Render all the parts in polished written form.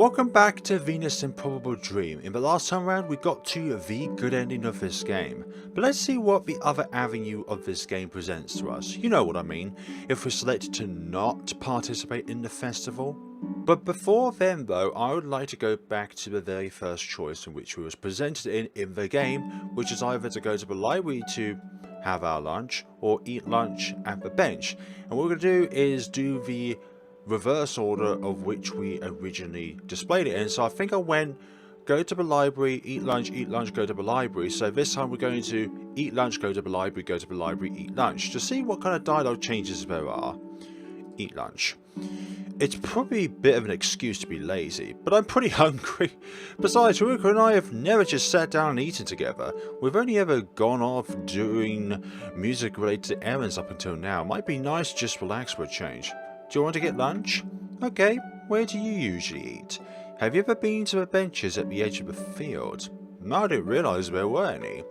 Welcome back to Venus Improbable Dream. In the last time round we got to the good ending of this game, but let's see what the other avenue of this game presents to us. You know what I mean, if we're selected to not participate in the festival. But before then though, I would like to go back to the very first choice in which we was presented in the game, which is either to go to the library to have our lunch or eat lunch at the bench. And what we're going to do is do the reverse order of which we originally displayed it in. So I think I went go to the library, eat lunch, go to the library. So this time we're going to eat lunch, go to the library, eat lunch, to see what kind of dialogue changes there are. Eat lunch. It's probably a bit of an excuse to be lazy, but I'm pretty hungry. Besides, Haruka and I have never just sat down and eaten together. We've only ever gone off doing music related errands up until now. Might be nice to just relax for a change. Do you want to get lunch? Okay, where do you usually eat? Have you ever been to the benches at the edge of the field? No, I didn't realise there were any.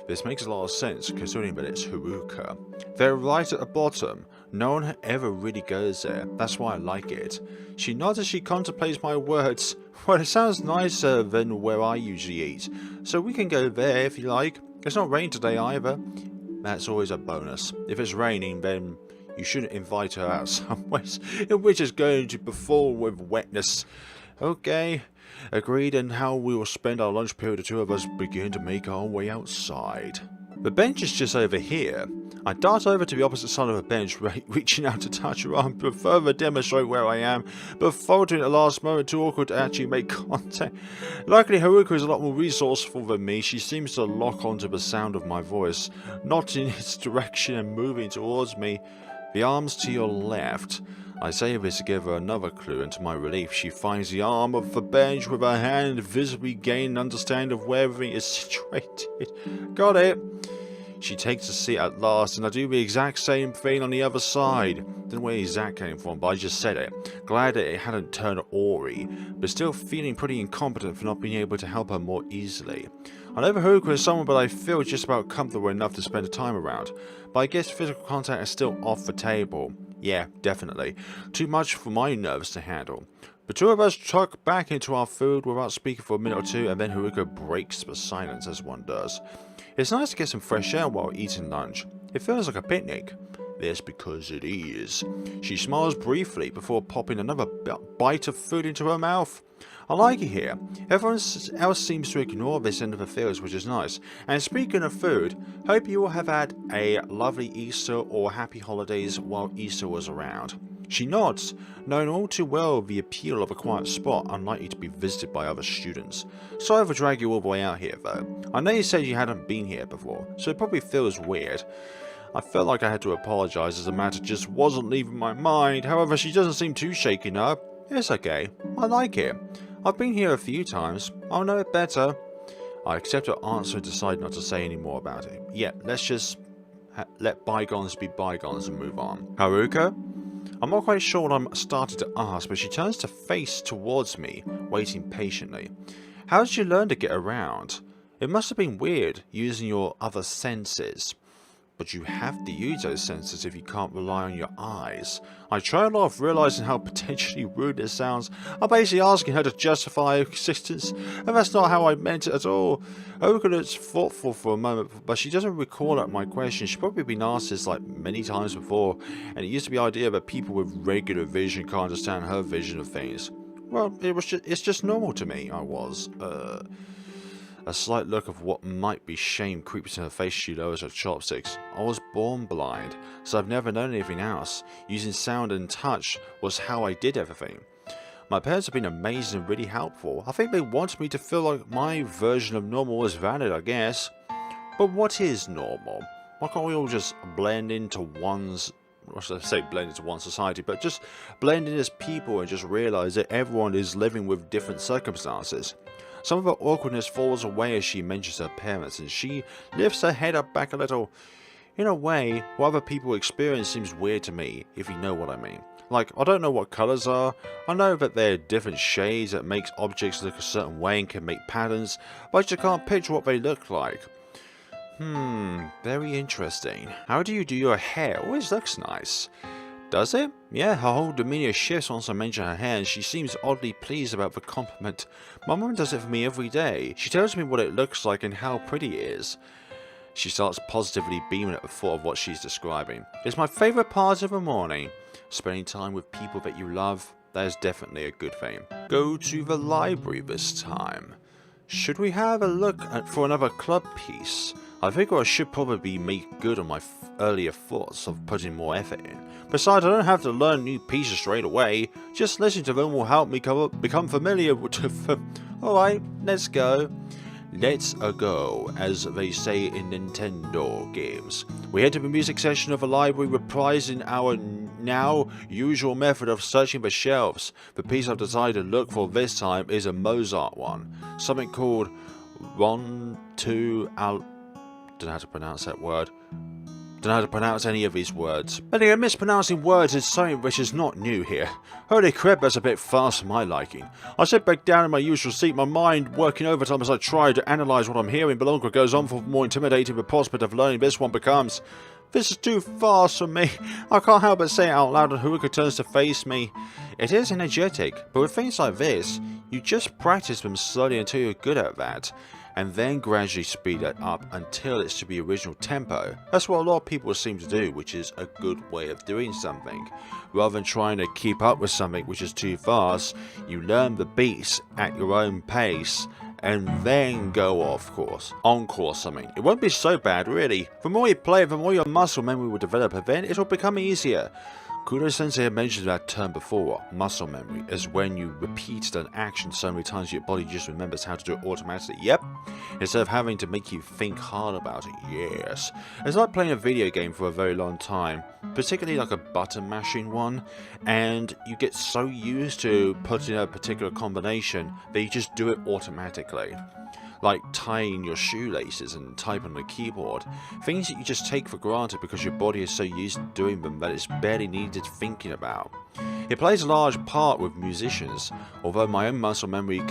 This makes a lot of sense considering that it's Haruka. They're right at the bottom. No one ever really goes there. That's why I like it. She nods as she contemplates my words. Well, it sounds nicer than where I usually eat. So we can go there if you like. It's not raining today either. That's always a bonus. If it's raining, then you shouldn't invite her out somewhere in which is going to perform with wetness. Okay, agreed, and how we will spend our lunch period, the two of us begin to make our way outside. The bench is just over here. I dart over to the opposite side of the bench, reaching out to touch her arm to further demonstrate where I am, but faltering at the last moment, too awkward to actually make contact. Luckily, Haruka is a lot more resourceful than me. She seems to lock onto the sound of my voice, nodding in its direction and moving towards me. The arms to your left. I say this to give her another clue, and to my relief she finds the arm of the bench with her hand, visibly gaining an understanding of where everything is situated. Got it. She takes a seat at last, and I do the exact same thing on the other side. Don't know where exact came from, but I just said it. Glad that it hadn't turned Ori, but still feeling pretty incompetent for not being able to help her more easily. I know Haruka is someone, but I feel just about comfortable enough to spend the time around. But I guess physical contact is still off the table. Yeah, definitely. Too much for my nerves to handle. The two of us tuck back into our food without speaking for a minute or two, and then Haruka breaks the silence as one does. It's nice to get some fresh air while eating lunch. It feels like a picnic. That's because it is. She smiles briefly before popping another bite of food into her mouth. I like it here. Everyone else seems to ignore this end of the fields, which is nice. And speaking of food, hope you all have had a lovely Easter or happy holidays while Easter was around. She nods, knowing all too well the appeal of a quiet spot unlikely to be visited by other students. Sorry for dragging you all the way out here though. I know you said you hadn't been here before, so it probably feels weird. I felt like I had to apologise as the matter just wasn't leaving my mind. However, she doesn't seem too shaken up. It's okay. I like it. I've been here a few times. I'll know it better. I accept her answer and decide not to say any more about it. Yeah, let's just let bygones be bygones and move on. Haruka? I'm not quite sure what I'm starting to ask, but she turns to face towards me, waiting patiently. How did you learn to get around? It must have been weird, using your other senses. But you have to use those senses if you can't rely on your eyes. I tried off realizing how potentially rude this sounds. I'm basically asking her to justify her existence, and that's not how I meant it at all. Haruka looks thoughtful for a moment, but she doesn't recall at my question. She's probably been asked this like many times before, and it used to be the idea that people with regular vision can't understand her vision of things. Well, it's just normal to me. A slight look of what might be shame creeps in her face. She lowers her chopsticks. I was born blind, so I've never known anything else. Using sound and touch was how I did everything. My parents have been amazing and really helpful. I think they wanted me to feel like my version of normal was valid, I guess. But what is normal? Why can't we all just blend into one's... I should say blend into one society, but just blend in as people and just realise that everyone is living with different circumstances. Some of her awkwardness falls away as she mentions her parents, and she lifts her head up back a little. In a way, what other people experience seems weird to me, if you know what I mean. Like, I don't know what colours are. I know that they're different shades that makes objects look a certain way and can make patterns, but I just can't picture what they look like. Very interesting. How do you do your hair? Always looks nice. Does it? Yeah, her whole demeanour shifts once I mention her hair, and she seems oddly pleased about the compliment. My mum does it for me every day. She tells me what it looks like and how pretty it is. She starts positively beaming at the thought of what she's describing. It's my favourite part of the morning. Spending time with people that you love, that is definitely a good thing. Go to the library this time. Should we have a look for another club piece? I figure I should probably make good on my earlier thoughts of putting more effort in. Besides, I don't have to learn new pieces straight away. Just listening to them will help me become familiar with them. Alright, let's go. Let's go, as they say in Nintendo games. We head to the music section of the library, reprising our now usual method of searching the shelves. The piece I've decided to look for this time is a Mozart one. Something called Don't know how to pronounce that word. Don't know how to pronounce any of these words. Anyway, mispronouncing words is something which is not new here. Holy crap, that's a bit fast for my liking. I sit back down in my usual seat, my mind working overtime as I try to analyse what I'm hearing, but longer it goes on, for more intimidating the prospect of learning this one becomes. This is too fast for me. I can't help but say it out loud, and Haruka turns to face me. It is energetic, but with things like this, you just practice them slowly until you're good at that, and then gradually speed it up until it's to the original tempo. That's what a lot of people seem to do, which is a good way of doing something. Rather than trying to keep up with something which is too fast, you learn the beats at your own pace, and then go on course something. It won't be so bad, really. The more you play it, the more your muscle memory will develop, and then it'll become easier. Kudo-sensei had mentioned that term before. Muscle memory is when you repeat an action so many times your body just remembers how to do it automatically. Yep. Instead of having to make you think hard about it. Yes. It's like playing a video game for a very long time, particularly like a button mashing one, and you get so used to putting a particular combination that you just do it automatically. Like tying your shoelaces and typing on the keyboard. Things that you just take for granted because your body is so used to doing them that it's barely needed thinking about. It plays a large part with musicians, although my own muscle memory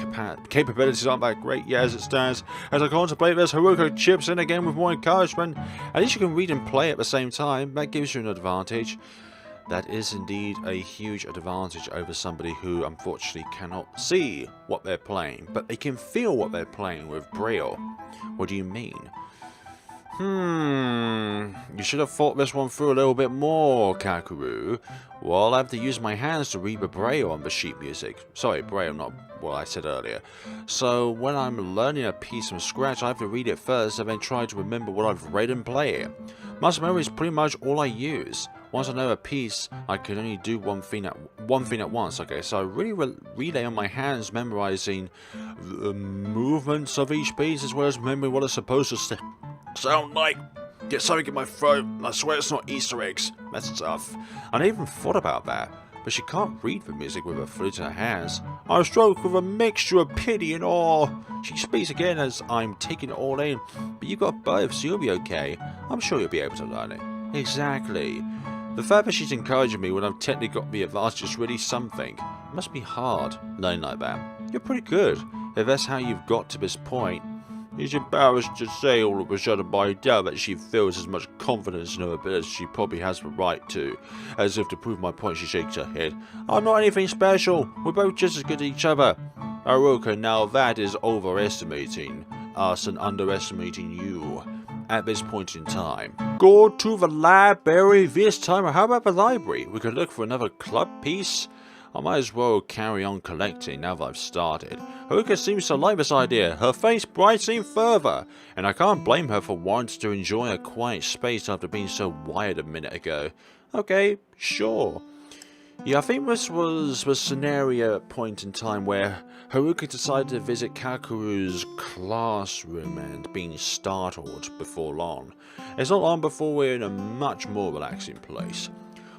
capabilities aren't that great yet as it stands. As I contemplate this, Haruka chips in again with more encouragement. At least you can read and play at the same time. That gives you an advantage. That is indeed a huge advantage over somebody who unfortunately cannot see what they're playing, but they can feel what they're playing with Braille. What do you mean? You should have thought this one through a little bit more, Kakeru. Well, I have to use my hands to read the Braille on the sheet music. Sorry, Braille, not what I said earlier. So when I'm learning a piece from scratch, I have to read it first and then try to remember what I've read and play it. Muscle memory is pretty much all I use. Once I know a piece, I can only do one thing at once. Okay, so I really relay on my hands, memorizing the movements of each piece as well as remembering what it's supposed to sound like. Get something in my throat. I swear it's not Easter eggs. That's tough. I never even thought about that. But she can't read the music with her flute in her hands. I stroke with a mixture of pity and awe. She speaks again as I'm taking it all in. But you got both, so you'll be okay. I'm sure you'll be able to learn it. Exactly. The fact that she's encouraging me when I've technically got the advantage is really something. It must be hard learning like that. You're pretty good. If that's how you've got to this point. It's embarrassed to say all of a sudden, but I doubt that she feels as much confidence in her ability as she probably has the right to. As if to prove my point, she shakes her head. I'm not anything special. We're both just as good as each other. Haruka, now that is overestimating us and underestimating you at this point in time. Go to the library this time, or how about the library? We could look for another club piece. I might as well carry on collecting now that I've started. Haruka seems to like this idea, her face brightening further, and I can't blame her for wanting to enjoy a quiet space after being so wired a minute ago. Okay, sure. Yeah, I think this was the scenario point in time where Haruka decided to visit Kakeru's classroom and being startled before long. It's not long before we're in a much more relaxing place.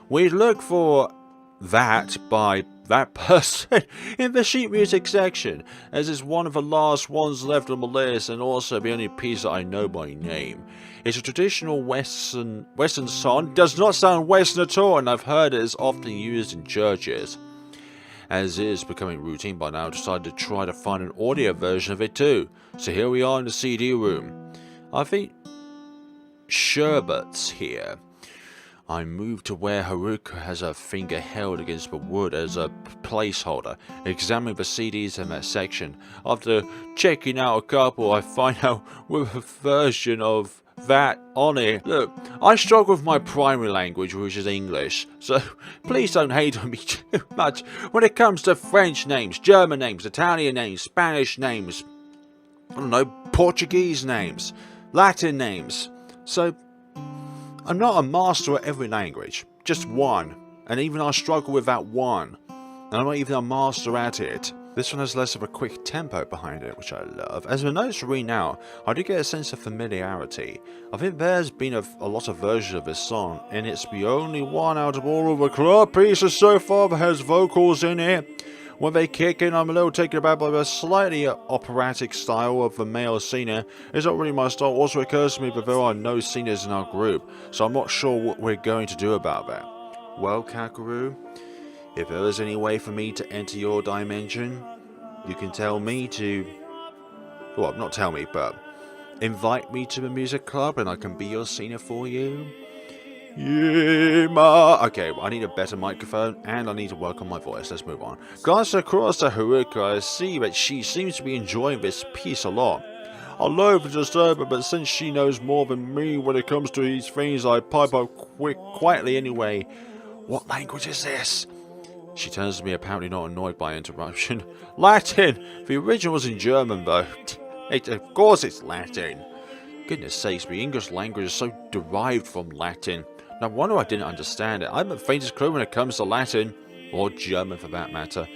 We'd look for that by that person in the sheet music section, as it's one of the last ones left on the list and also the only piece that I know by name. It's a traditional Western song, does not sound Western at all, and I've heard it is often used in churches. As it is becoming routine by now, I decided to try to find an audio version of it too. So here we are in the CD room. I think Sherbet's here. I move to where Haruka has her finger held against the wood as a placeholder, examining the CDs in that section. After checking out a couple, I find out with a version of that on it. Look, I struggle with my primary language, which is English, so please don't hate on me too much when it comes to French names, German names, Italian names, Spanish names, I don't know, Portuguese names, Latin names. So I'm not a master at every language, just one, and even I struggle with that one, and I'm not even a master at it. This one has less of a quick tempo behind it, which I love. As the notes read now, I do get a sense of familiarity. I think there's been a lot of versions of this song, and it's the only one out of all of the club pieces so far that has vocals in it. When they kick in, I'm a little taken aback by the slightly operatic style of the male singer. It's not really my style. Also occurs to me that there are no singers in our group, so I'm not sure what we're going to do about that. Well, Kakeru, if there is any way for me to enter your dimension, you can tell me to... Well, not tell me, but invite me to the music club and I can be your singer for you. Yeah, okay, I need a better microphone and I need to work on my voice. Let's move on. Glancing across to Haruka, I see that she seems to be enjoying this piece a lot. I loathe to disturb her, but since she knows more than me when it comes to these things, I pipe up quietly anyway. What language is this? She turns to me, apparently not annoyed by interruption. Latin! The original was in German, though. Of course it's Latin. Goodness sakes, the English language is so derived from Latin. No wonder I didn't understand it. I haven't the faintest clue when it comes to Latin, or German for that matter.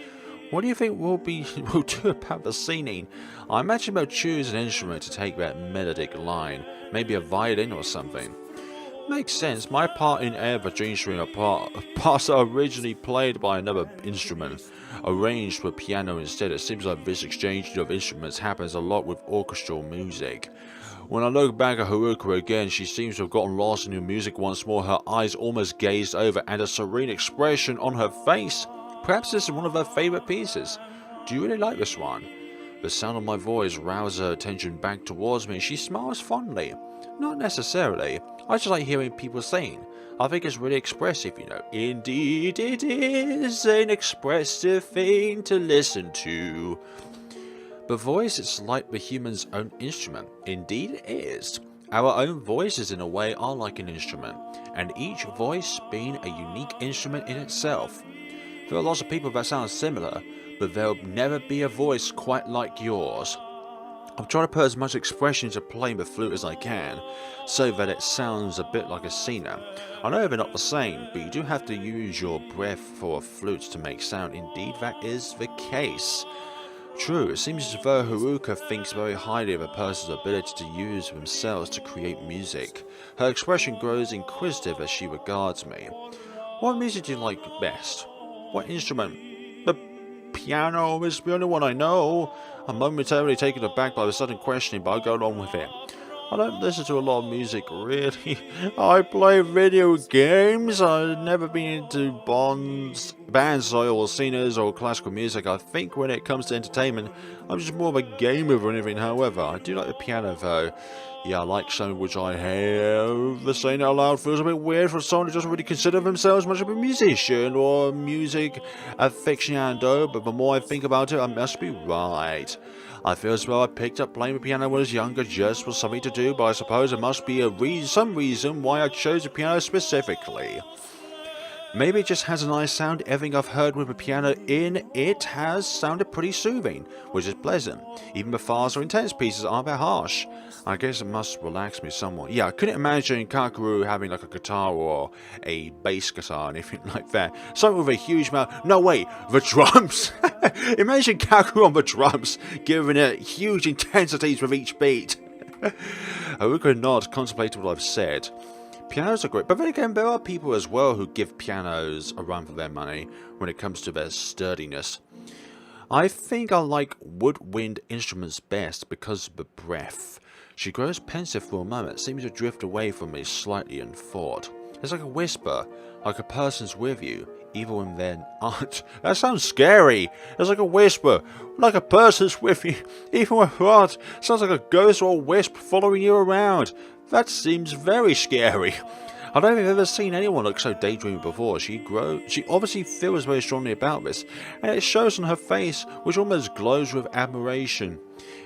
What do you think we'll do about the singing? I imagine we'll choose an instrument to take that melodic line. Maybe a violin or something. Makes sense. My part in Air the Dream Stream are parts are originally played by another instrument, arranged for piano instead. It seems like this exchange of instruments happens a lot with orchestral music. When I look back at Haruka again, she seems to have gotten lost in the music once more, her eyes almost gazed over and a serene expression on her face. Perhaps this is one of her favourite pieces. Do you really like this one? The sound of my voice rouses her attention back towards me and she smiles fondly. Not necessarily. I just like hearing people sing. I think it's really expressive, you know. Indeed, it is an expressive thing to listen to. The voice is like the human's own instrument. Indeed it is. Our own voices in a way are like an instrument, and each voice being a unique instrument in itself. There are lots of people that sound similar, but there'll never be a voice quite like yours. I'm trying to put as much expression into playing the flute as I can, so that it sounds a bit like a singer. I know they're not the same, but you do have to use your breath for a flute to make sound. Indeed that is the case. True, it seems as though Haruka thinks very highly of a person's ability to use themselves to create music. Her expression grows inquisitive as she regards me. What music do you like best? What instrument? The piano is the only one I know. I'm momentarily taken aback by the sudden questioning, but I go along with it. I don't listen to a lot of music, really. I play video games. I've never been into bands or singers or classical music. I think when it comes to entertainment, I'm just more of a gamer than anything. However, I do like the piano, though. Yeah, I like something which I have. The saying out loud feels a bit weird for someone who doesn't really consider themselves much of a musician or music aficionado, but the more I think about it, I must be right. I feel as though I picked up playing the piano when I was younger just for something to do, but I suppose there must be some reason why I chose the piano specifically. Maybe it just has a nice sound. Everything I've heard with the piano in it has sounded pretty soothing, which is pleasant. Even the fast or intense pieces aren't that harsh. I guess it must relax me somewhat. Yeah, I couldn't imagine Kakeru having like a guitar or a bass guitar or anything like that. Something with a huge amount. No, wait, the drums. Imagine Kakeru on the drums, giving it huge intensities with each beat. Haruka nods, contemplating what I've said. Pianos are great, but then again, there are people as well who give pianos a run for their money when it comes to their sturdiness. I think I like woodwind instruments best because of the breath. She grows pensive for a moment, seems to drift away from me slightly in thought. It's like a whisper, like a person's with you, even when they're not. That sounds scary. It's like a whisper, like a person's with you, even when they're not. Sounds like a ghost or a wisp following you around. That seems very scary. I don't think I've ever seen anyone look so daydreaming before. She obviously feels very strongly about this, and it shows on her face, which almost glows with admiration.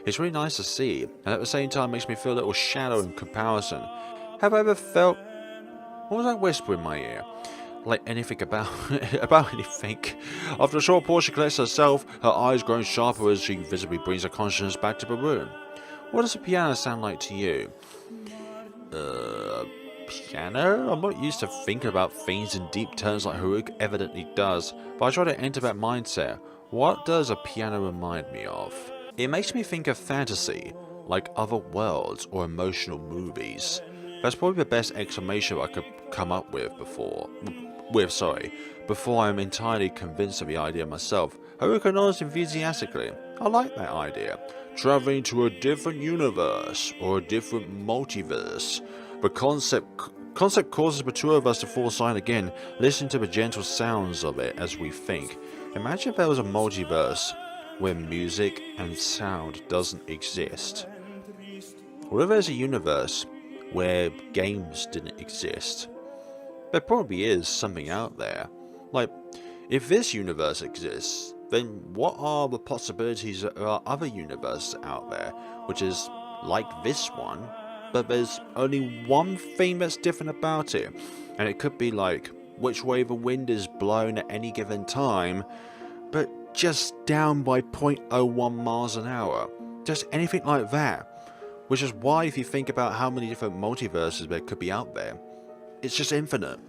It's really nice to see, and at the same time makes me feel a little shallow in comparison. Have I ever felt... What was that whisper in my ear? Like anything about about anything. After a short pause, she collects herself, her eyes growing sharper as she visibly brings her consciousness back to the room. What does a piano sound like to you? Piano? I'm not used to thinking about things in deep terms like Haruka evidently does, but I try to enter that mindset. What does a piano remind me of? It makes me think of fantasy, like other worlds or emotional movies. That's probably the best exclamation I could come up with before I'm entirely convinced of the idea myself. Haruka nods enthusiastically. I like that idea. Traveling to a different universe, or a different multiverse. The concept causes the two of us to fall silent again, listening to the gentle sounds of it as we think. Imagine if there was a multiverse where music and sound doesn't exist. Or if there's a universe where games didn't exist. There probably is something out there. Like, if this universe exists, then what are the possibilities that there are other universes out there, which is like this one, but there's only one thing that's different about it, and it could be like which way the wind is blowing at any given time, but just down by 0.01 miles an hour. Just anything like that. Which is why if you think about how many different multiverses there could be out there, it's just infinite.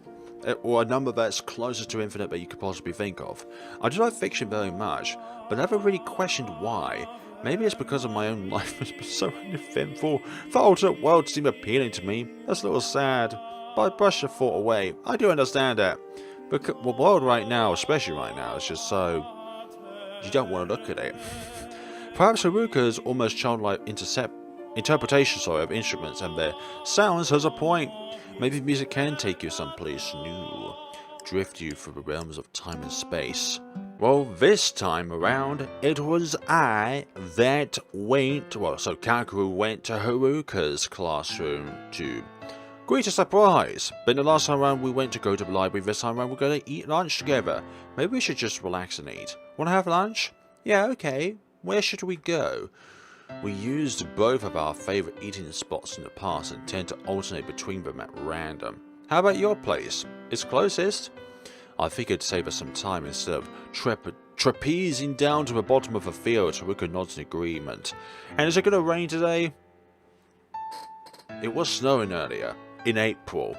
Or a number that's closest to infinite that you could possibly think of. I do like fiction very much, but never really questioned why. Maybe it's because of my own life has been so uneventful. The alternate worlds seem appealing to me. That's a little sad, but I brush the thought away. I do understand that. But the world right now, especially right now, is just so... you don't want to look at it. Perhaps Haruka's almost childlike interpretation of instruments and their sounds has a point. Maybe music can take you someplace new, drift you through the realms of time and space. Well, this time around, it was I that went, so Kakeru went to Haruka's classroom to greet a surprise. But the last time around we went to go to the library, this time around we're going to eat lunch together. Maybe we should just relax and eat. Want to have lunch? Yeah, okay. Where should we go? We used both of our favourite eating spots in the past and tend to alternate between them at random. How about your place? It's closest. I figured save us some time instead of trapezing down to the bottom of a field. Haruka nods in agreement. And is it going to rain today? It was snowing earlier, in April.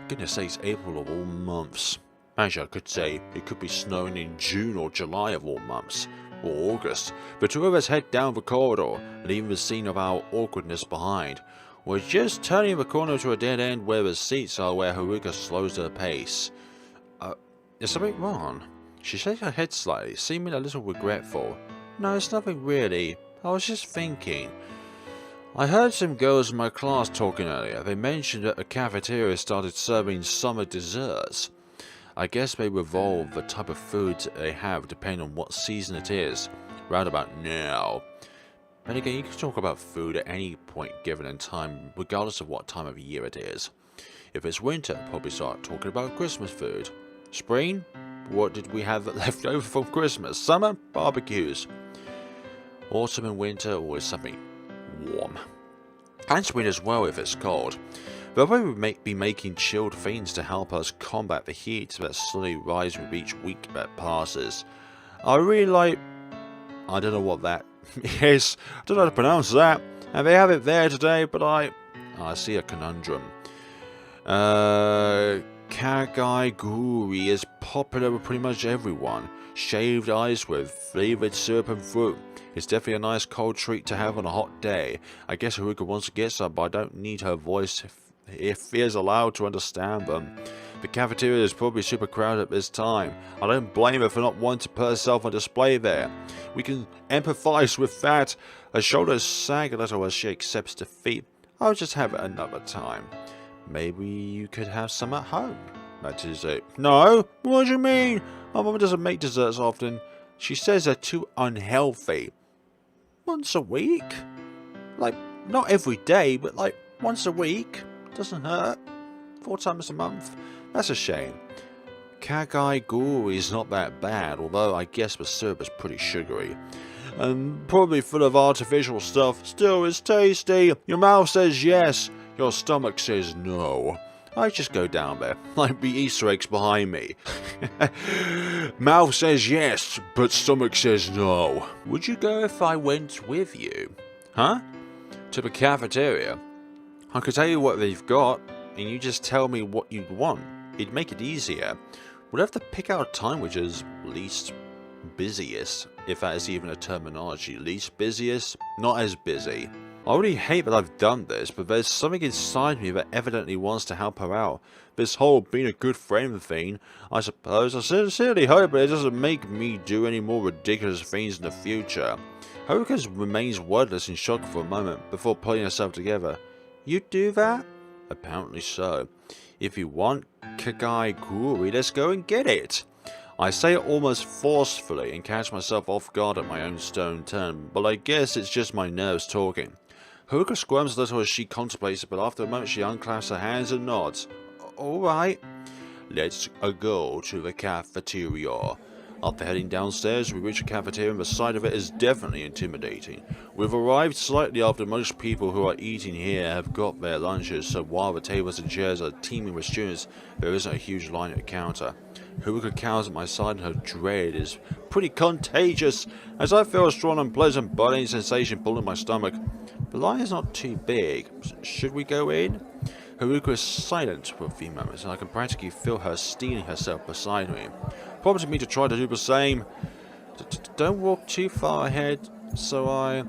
Goodness sakes, April of all months. Actually, I could say it could be snowing in June or July of all months. Or August. The two of us head down the corridor, leaving the scene of our awkwardness behind. We're just turning the corner to a dead end where the seats are, where Haruka slows her pace. Is something wrong? She shakes her head slightly, seeming a little regretful. No, it's nothing really. I was just thinking. I heard some girls in my class talking earlier. They mentioned that the cafeteria started serving summer desserts. I guess they revolve the type of foods they have depending on what season it is, round about now. And again, you can talk about food at any point given in time, regardless of what time of year it is. If it's winter, probably start talking about Christmas food. Spring? What did we have left over from Christmas? Summer? Barbecues. Autumn and winter, always something warm. And spring as well if it's cold. They'll probably be making chilled things to help us combat the heat that slowly rises with each week that passes. I really like... I don't know what that is. I don't know how to pronounce that. And they have it there today, but I see a conundrum. Kakeru is popular with pretty much everyone. Shaved ice with flavoured syrup and fruit. It's definitely a nice cold treat to have on a hot day. I guess Haruka wants to get some, but I don't need her voice if he is allowed to understand them. The cafeteria is probably super crowded at this time. I don't blame her for not wanting to put herself on display there. We can empathise with that. Her shoulders sag a little as she accepts defeat. I'll just have it another time. Maybe you could have some at home. That is it. No? What do you mean? My mum doesn't make desserts often. She says they're too unhealthy. Once a week? Like, not every day, but like once a week. Doesn't hurt. 4 times a month? That's a shame. Kakeru is not that bad, although I guess the syrup is pretty sugary. And probably full of artificial stuff. Still, it's tasty. Your mouth says yes, your stomach says no. I just go down there, like the Easter eggs behind me. Mouth says yes, but stomach says no. Would you go if I went with you? Huh? To the cafeteria? I could tell you what they've got, and you just tell me what you'd want. It'd make it easier. We'd have to pick out a time which is least busiest, if that is even a terminology. Least busiest? Not as busy. I already hate that I've done this, but there's something inside me that evidently wants to help her out. This whole being a good friend thing, I suppose. I sincerely hope it doesn't make me do any more ridiculous things in the future. Haruka remains wordless and shocked for a moment, before pulling herself together. You'd do that? Apparently so. If you want Kakeru, let's go and get it. I say it almost forcefully and catch myself off guard at my own stone turn, but I guess it's just my nerves talking. Haruka squirms a little as she contemplates it, but after a moment she unclasps her hands and nods. Alright. Let's go to the cafeteria. After heading downstairs, we reach the cafeteria and the sight of it is definitely intimidating. We've arrived slightly after most people who are eating here have got their lunches, so while the tables and chairs are teeming with students, there isn't a huge line at the counter. Haruka cowers at my side and her dread is pretty contagious, as I feel a strong unpleasant burning sensation pulling my stomach. The line is not too big. Should we go in? Haruka is silent for a few moments, and I can practically feel her stealing herself beside me, prompting me to try to do the same. Don't walk too far ahead, so I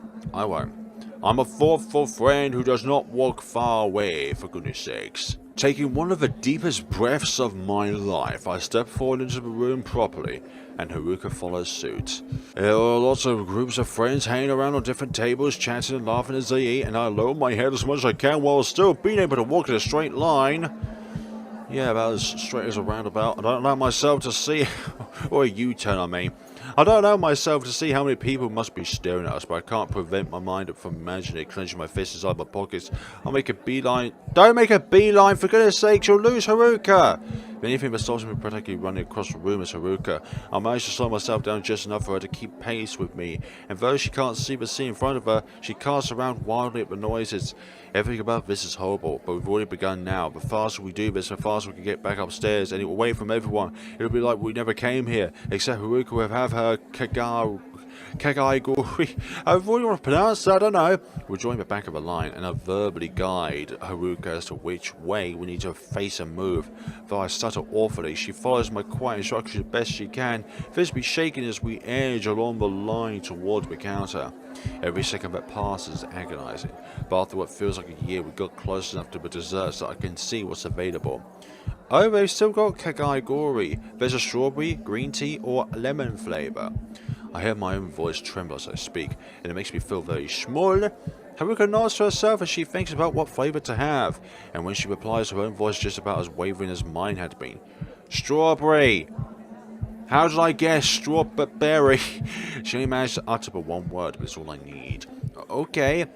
won't. I'm a thoughtful friend who does not walk far away, for goodness sakes. Taking one of the deepest breaths of my life, I step forward into the room properly, and Haruka follows suit. There are lots of groups of friends hanging around on different tables, chatting and laughing as they eat, and I lower my head as much as I can while still being able to walk in a straight line. Yeah, about as straight as a roundabout. I don't allow myself to see, or a U-turn I mean. I don't allow myself to see how many people must be staring at us, but I can't prevent my mind from imagining it, clenching my fists inside my pockets. I'll make a beeline. Don't make a beeline, for goodness sake, you'll lose Haruka! If anything that stops me practically running across the room is Haruka, I manage to slow myself down just enough for her to keep pace with me, and though she can't see the scene in front of her, she casts around wildly at the noises. Everything about this is horrible, but we've already begun now. The faster we do this, the faster we can get back upstairs and away from everyone. It'll be like we never came here, except Haruka will have her Kakeru. I really want to pronounce that, I don't know. We'll join the back of the line, and I verbally guide Haruka as to which way we need to face and move. Though I stutter awfully, she follows my quiet instructions as best she can, visibly shaking as we edge along the line towards the counter. Every second that passes is agonizing, but after what feels like a year, we got close enough to the desserts that I can see what's available. Oh, they've still got Kakeru. There's a strawberry, green tea, or lemon flavour. I hear my own voice tremble as I speak, and it makes me feel very small. Haruka nods to herself as she thinks about what flavour to have, and when she replies, her own voice just about as wavering as mine had been. Strawberry! How did I guess strawberry? She only managed to utter but one word, but it's all I need. Okay.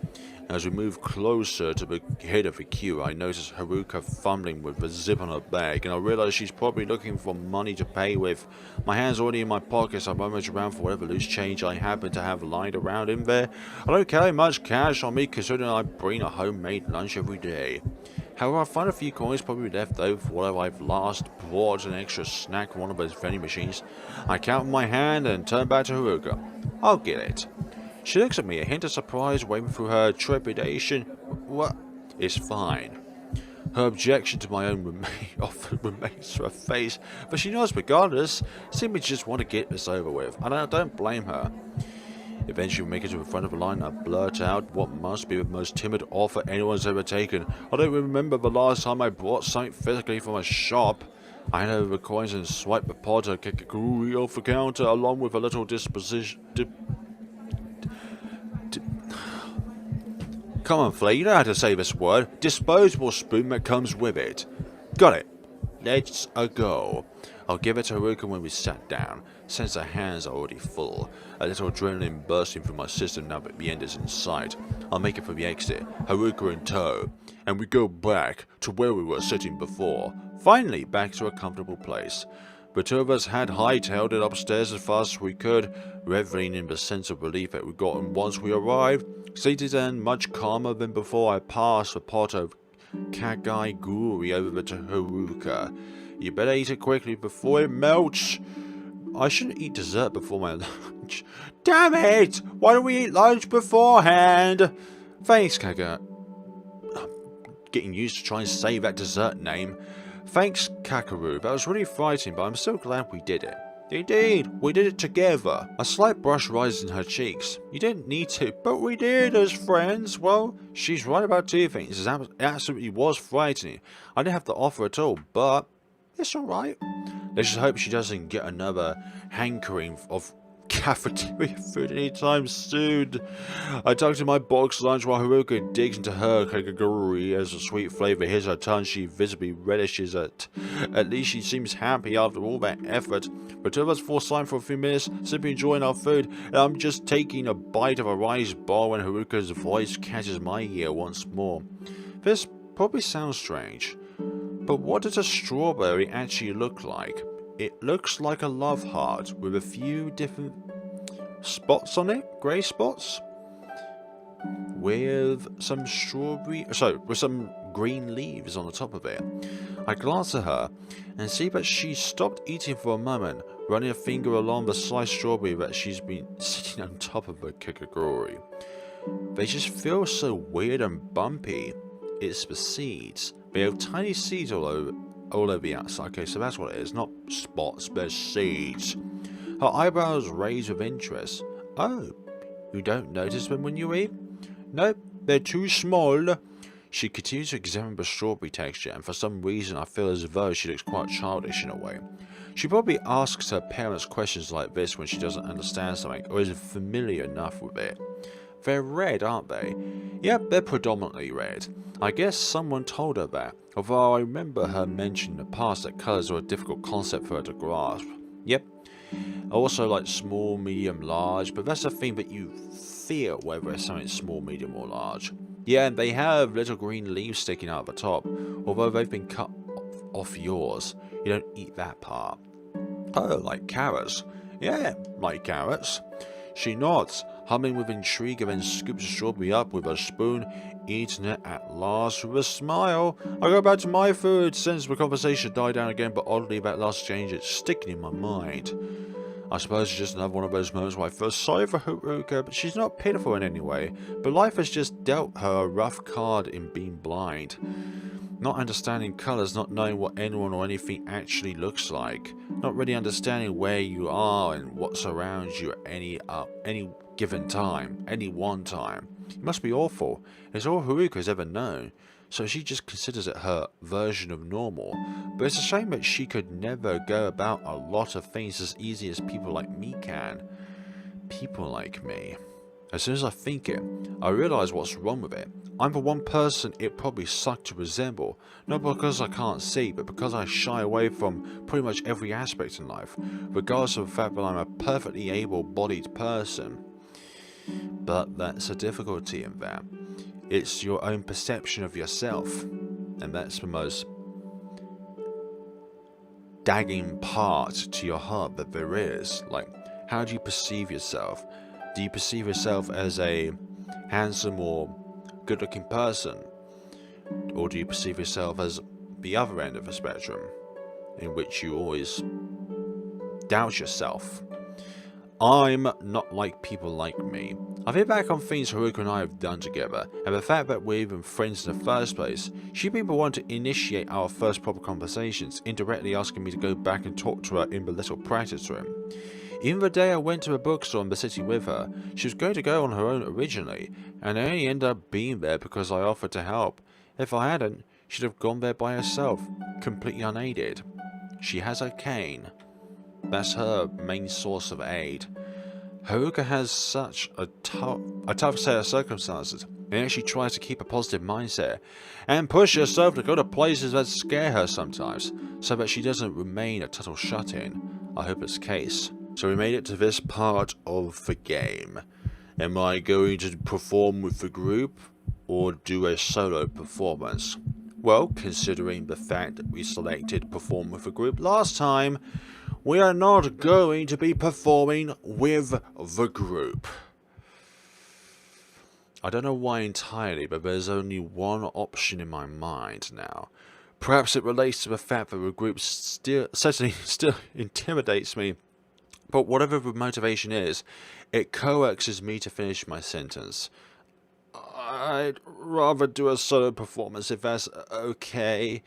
As we move closer to the head of the queue, I notice Haruka fumbling with the zip on her bag, and I realize she's probably looking for money to pay with. My hand's already in my pockets. I rummage around for whatever loose change I happen to have lying around in there. I don't carry much cash on me, considering I bring a homemade lunch every day. However, I find a few coins probably left over for whatever I've last bought an extra snack from one of those vending machines. I count in my hand and turn back to Haruka. I'll get it. She looks at me, a hint of surprise waving through her trepidation. What? It's fine. Her objection to my own offer remains to her face, but she knows regardless, seemingly just want to get this over with, and I don't blame her. Eventually we make it to the front of the line and I blurt out what must be the most timid offer anyone's ever taken. I don't remember the last time I bought something physically from a shop. I hand over the coins and swipe the pod to Kakeru off the counter along with a little Come on, Flare, you know how to say this word. Disposable spoon that comes with it. Got it. Let's go. I'll give it to Haruka when we sat down, since her hands are already full. A little adrenaline bursting through my system now that the end is in sight. I'll make it for the exit, Haruka in tow. and we go back to where we were sitting before, finally back to a comfortable place. The two of us had hightailed it upstairs as fast as we could, reveling in the sense of relief that we got, and once we arrived, seated and much calmer than before, I passed the pot of Kakeru over to Haruka. You better eat it quickly before it melts. I shouldn't eat dessert before my lunch. Damn it! Why don't we eat lunch beforehand? Thanks, Kakeru. I'm getting used to trying to say that dessert name. Thanks, Kakeru. That was really frightening, but I'm so glad we did it. Indeed, we did it together. A slight blush rises in her cheeks. You didn't need to, but we did as friends. Well, she's right about two things. It absolutely was frightening. I didn't have to offer at all, but it's alright. Let's just hope she doesn't get another hankering of cafeteria food anytime soon. I tucked in my box lunch while Haruka digs into her Kakeru as a sweet flavour hits her tongue. She visibly relishes it. At least she seems happy after all that effort. The two of us fall silent for a few minutes, simply enjoying our food, and I'm just taking a bite of a rice ball when Haruka's voice catches my ear once more. This probably sounds strange, but what does a strawberry actually look like? It looks like a love heart with a few different spots on it, grey spots, with some with some green leaves on the top of it. I glance at her and see that she stopped eating for a moment, running a finger along the sliced strawberry that she's been sitting on top of the Kakeru. They just feel so weird and bumpy. It's the seeds. They have tiny seeds all over the outside. Okay, so that's what it is. Not spots, but seeds. Her eyebrows raise with interest. Oh, you don't notice them when you eat? Nope, they're too small. She continues to examine the strawberry texture, and for some reason I feel as though she looks quite childish in a way. She probably asks her parents questions like this when she doesn't understand something, or isn't familiar enough with it. They're red, aren't they? Yep, they're predominantly red. I guess someone told her that, although I remember her mentioning in the past that colours are a difficult concept for her to grasp. Yep. I also like small, medium, large, but that's the thing that you feel whether it's something small, medium or large. Yeah, and they have little green leaves sticking out the top, although they've been cut off yours. You don't eat that part. Oh, like carrots. Yeah, like carrots. She nods, humming with intrigue, and then scoops the strawberry up with a spoon, eating it at last with a smile. I go back to my food, since the conversation died down again, but oddly that last exchange is sticking in my mind. I suppose it's just another one of those moments where I feel sorry for Haruka, but she's not pitiful in any way. But life has just dealt her a rough card in being blind. Not understanding colours, not knowing what anyone or anything actually looks like. Not really understanding where you are and what surrounds you at any given time, any one time. It must be awful. It's all Haruka's ever known, so she just considers it her version of normal. But it's a shame that she could never go about a lot of things as easy as people like me can. People like me. As soon as I think it, I realise what's wrong with it. I'm the one person it probably sucked to resemble, not because I can't see, but because I shy away from pretty much every aspect in life, regardless of the fact that I'm a perfectly able-bodied person. But that's a difficulty in that. It's your own perception of yourself, and that's the most dagging part to your heart that there is. Like, how do you perceive yourself? Do you perceive yourself as a handsome or good-looking person? Or do you perceive yourself as the other end of the spectrum, in which you always doubt yourself? I'm not like people like me. I think back on things Haruka and I have done together, and the fact that we're even friends in the first place. She'd been the one to initiate our first proper conversations, indirectly asking me to go back and talk to her in the little practice room. Even the day I went to a bookstore in the city with her, she was going to go on her own originally, and I only ended up being there because I offered to help. If I hadn't, she'd have gone there by herself, completely unaided. She has a cane. That's her main source of aid. Haruka has such a tough set of circumstances, and she tries to keep a positive mindset, and push herself to go to places that scare her sometimes, so that she doesn't remain a total shut-in. I hope it's the case. So we made it to this part of the game. Am I going to perform with the group, or do a solo performance? Well, considering the fact that we selected perform with a group last time, we are not going to be performing with the group. I don't know why entirely, but there's only one option in my mind now. Perhaps it relates to the fact that the group certainly still intimidates me, but whatever the motivation is, it coaxes me to finish my sentence. I'd rather do a solo performance if that's okay.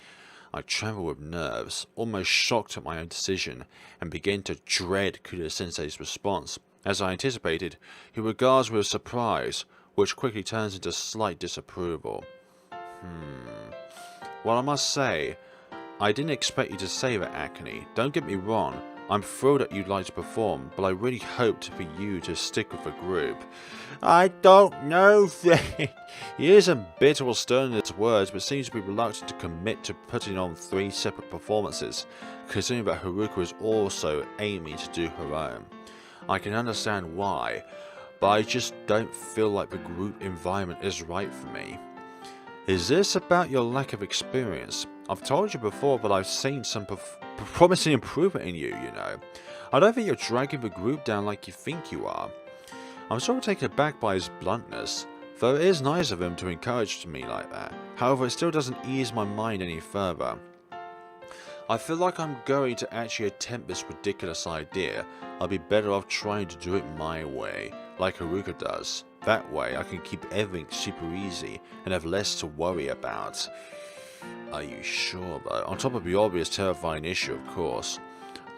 I tremble with nerves, almost shocked at my own decision, and begin to dread Kudo-sensei's response. As I anticipated, he regards me with surprise, which quickly turns into slight disapproval. Well, I must say, I didn't expect you to say that, Akane. Don't get me wrong, I'm thrilled that you'd like to perform, but I really hoped for you to stick with the group. I don't know that. He isn't bitter or stern in his words, but seems to be reluctant to commit to putting on 3 separate performances, considering that Haruka is also aiming to do her own. I can understand why, but I just don't feel like the group environment is right for me. Is this about your lack of experience? I've told you before that I've seen some promising improvement in you, you know. I don't think you're dragging the group down like you think you are. I'm sort of taken aback by his bluntness, though it is nice of him to encourage me like that. However, it still doesn't ease my mind any further. I feel like I'm going to actually attempt this ridiculous idea. I'll be better off trying to do it my way, like Haruka does. That way I can keep everything super easy and have less to worry about. Are you sure though? On top of the obvious terrifying issue, of course.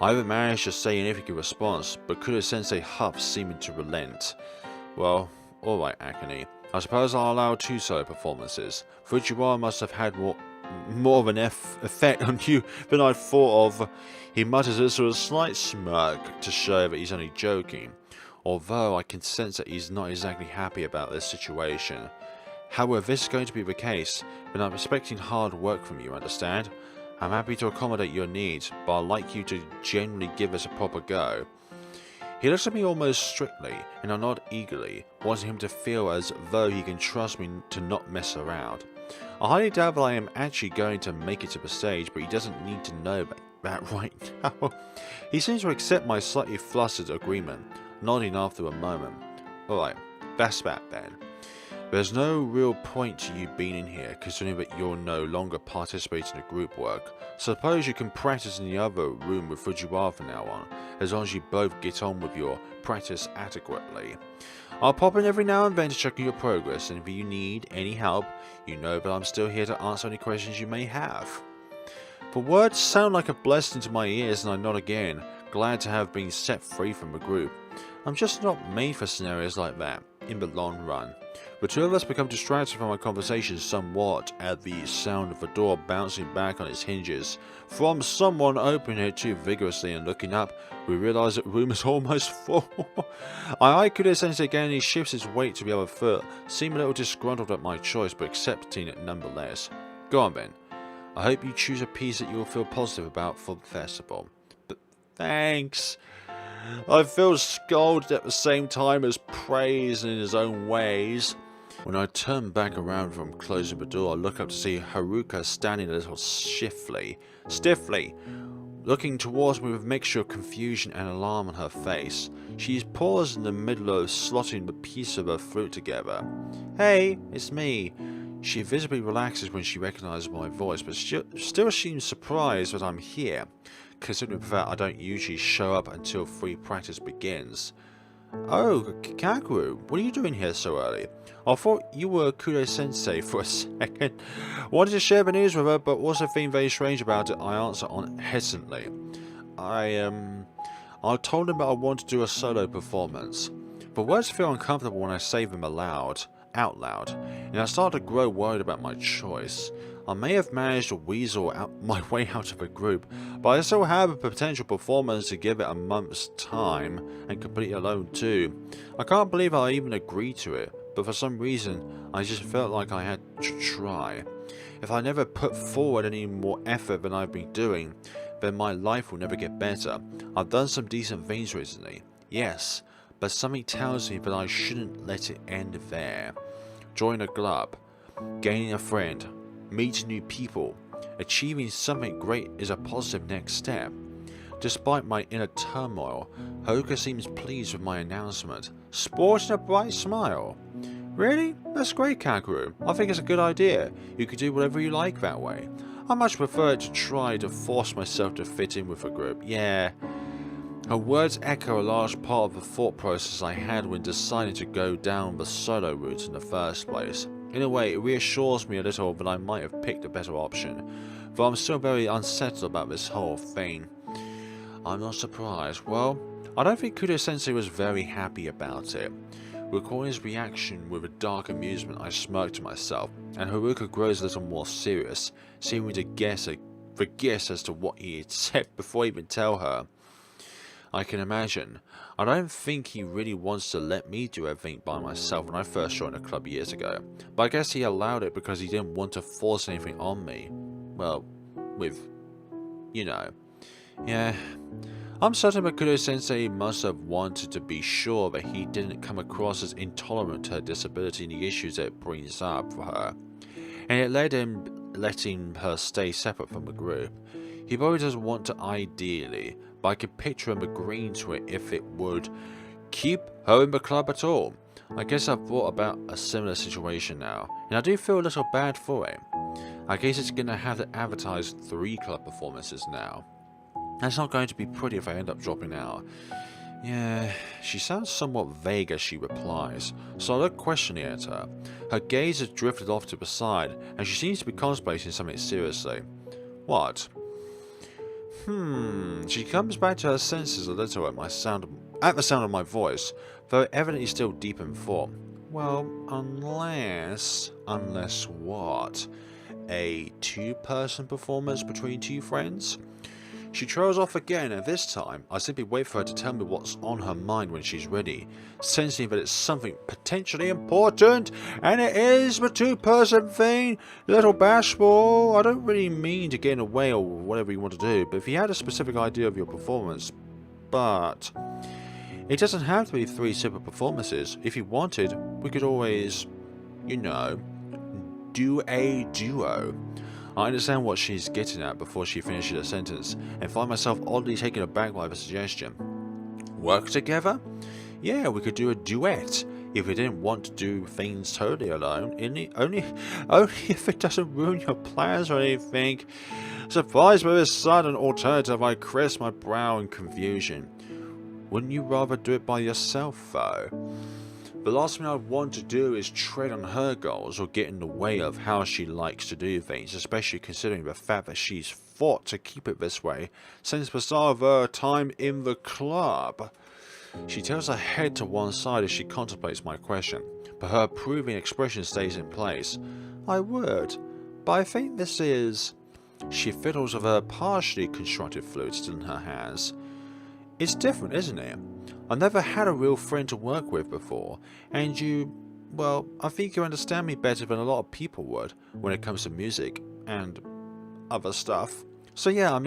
I haven't managed to say anything in response, but Kudo-sensei huffs seeming to relent. Well, alright Akane. I suppose I'll allow 2 solo performances. Fujiwara must have had more of an effect on you than I thought of. He mutters this with a slight smirk to show that he's only joking, although I can sense that he's not exactly happy about this situation. However, if this is going to be the case, then I'm expecting hard work from you, understand? I'm happy to accommodate your needs, but I'd like you to genuinely give us a proper go. He looks at me almost strictly, and I nod eagerly, wanting him to feel as though he can trust me to not mess around. I highly doubt that I am actually going to make it to the stage, but he doesn't need to know that right now. He seems to accept my slightly flustered agreement, nodding after a moment. Alright, that's that then. There's no real point to you being in here, considering that you're no longer participating in group work. Suppose you can practice in the other room with Fujiwara from now on, as long as you both get on with your practice adequately. I'll pop in every now and then to check on your progress, and if you need any help, you know that I'm still here to answer any questions you may have. The words sound like a blessing to my ears, and I nod again, glad to have been set free from the group. I'm just not made for scenarios like that, in the long run. The 2 of us become distracted from our conversation somewhat at the sound of the door bouncing back on its hinges. From someone opening it too vigorously and looking up, we realise that the room is almost full. I eye Kudo-sensei again and he shifts his weight to the other foot, seeming a little disgruntled at my choice but accepting it nonetheless. Go on then. I hope you choose a piece that you will feel positive about for the festival. But thanks. I feel scolded at the same time as praised in his own ways. When I turn back around from closing the door, I look up to see Haruka standing a little stiffly, looking towards me with a mixture of confusion and alarm on her face. She's paused in the middle of slotting the piece of her fruit together. Hey, it's me. She visibly relaxes when she recognizes my voice, but still seems surprised that I'm here, considering the fact I don't usually show up until free practice begins. Oh, Kakeru, what are you doing here so early? I thought you were Kudo-sensei for a second. Wanted to share the news with her, but also feeling very strange about it, I answer on hesitantly. I told him that I want to do a solo performance. The words feel uncomfortable when I say them out loud, and I start to grow worried about my choice. I may have managed to weasel my way out of a group, but I still have a potential performance to give it a month's time, and complete alone too. I can't believe I even agreed to it, but for some reason, I just felt like I had to try. If I never put forward any more effort than I've been doing, then my life will never get better. I've done some decent things recently, yes, but something tells me that I shouldn't let it end there. Join a club. gaining a friend, meeting new people, achieving something great is a positive next step. Despite my inner turmoil, Haruka seems pleased with my announcement, sporting a bright smile. Really? That's great, Kakeru. I think it's a good idea. You can do whatever you like that way. I much prefer to try to force myself to fit in with a group. Yeah. Her words echo a large part of the thought process I had when deciding to go down the solo route in the first place. In a way, it reassures me a little that I might have picked a better option, though I'm still very unsettled about this whole thing. I'm not surprised. Well, I don't think Kudo-sensei was very happy about it. Recalling his reaction with a dark amusement, I smirked to myself, and Haruka grows a little more serious, seeming to guess as to what he had said before I even tell her. I can imagine. I don't think he really wants to let me do everything by myself when I first joined the club years ago, but I guess he allowed it because he didn't want to force anything on me. Well, Yeah. I'm certain Makoto-sensei must have wanted to be sure that he didn't come across as intolerant to her disability and the issues that it brings up for her, and it led him letting her stay separate from the group. He probably doesn't want to ideally, but I could picture him agreeing to it if it would keep her in the club at all. I guess I've brought about a similar situation now, and I do feel a little bad for it. I guess it's going to have to advertise 3 club performances now. That's not going to be pretty if I end up dropping out. Yeah, she sounds somewhat vague as she replies, so I look questioning at her. Her gaze has drifted off to the side, and she seems to be contemplating something seriously. What? She comes back to her senses a little at the sound of my voice, though evidently still deep in thought. Well, unless what? A 2-person performance between 2 friends? She trails off again, and this time I simply wait for her to tell me what's on her mind when she's ready, sensing that it's something potentially important, and it is the 2-person thing. Little bashful. I don't really mean to get in the way or whatever you want to do, but if you had a specific idea of your performance, but it doesn't have to be 3 separate performances. If you wanted, we could always, do a duo. I understand what she's getting at before she finishes her sentence, and find myself oddly taken aback by the suggestion. Work together? Yeah, we could do a duet, if we didn't want to do things totally alone, only if it doesn't ruin your plans or anything. Surprised by this sudden alternative, I crisp my brow in confusion. Wouldn't you rather do it by yourself, though? The last thing I want to do is tread on her goals or get in the way of how she likes to do things, especially considering the fact that she's fought to keep it this way since the start of her time in the club. She tilts her head to one side as she contemplates my question, but her approving expression stays in place. I would, but I think this is... She fiddles with her partially constructed flute still in her hands. It's different, isn't it? I've never had a real friend to work with before, and I think you understand me better than a lot of people would when it comes to music and other stuff. So yeah, I